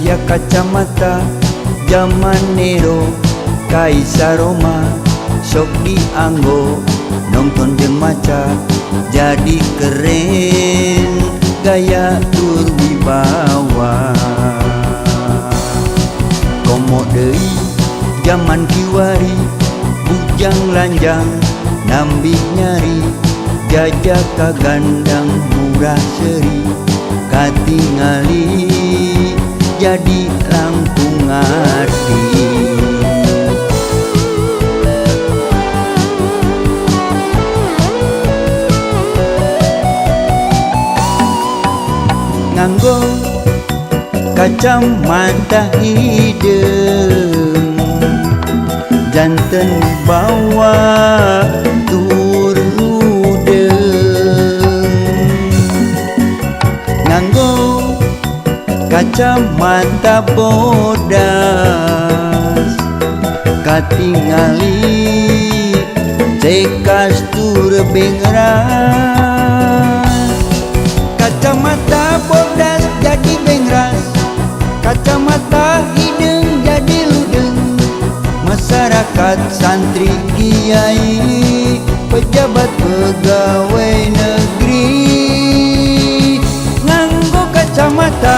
aya kacamata zaman Nero Kaisar Roma sok dianggo nonton jeung maca jadi keren gaya berwibawa. Komo deui zaman kiwari bujang lanjang nambih nyari jajak kagandang murah seri katingali jadi langkung ati. Nganggo kacamata hideung janten bawa tur ludeung. Nganggo kacamata bodas katingali cekas tur bengras. Kacamata bodas jadi bengras, kacamata hideung jadi ludeng. Masyarakat santri kiai pejabat pegawai negeri nganggo kacamata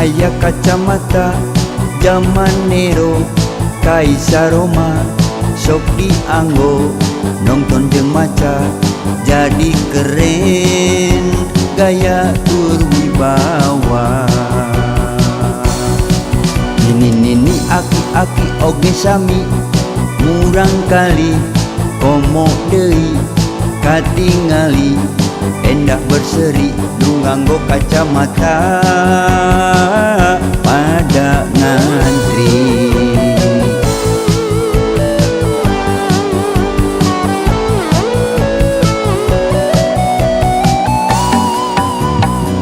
aya kacamata zaman Nero Kaisar Roma sok dianggo nonton jeung maca jadi keren gaya berwibawa. Nini aki-aki oge sami murang kali komo deui katingali endah berseri nu nganggo kacamata pada ngantri.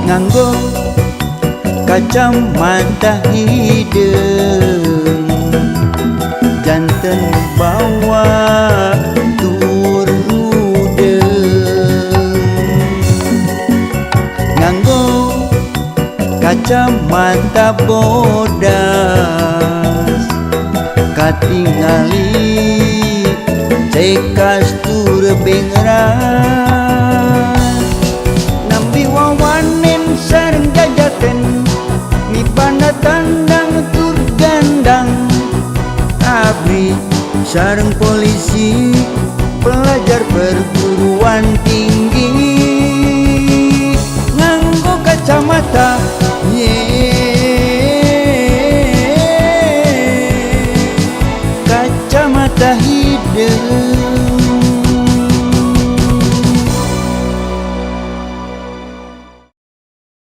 Nganggo kacamata hideung janten bawa tur kacamata bodas katingali cekas tur bengras. Nampi wawanen sareng jajaken mipana tandang tur gandang abri sareng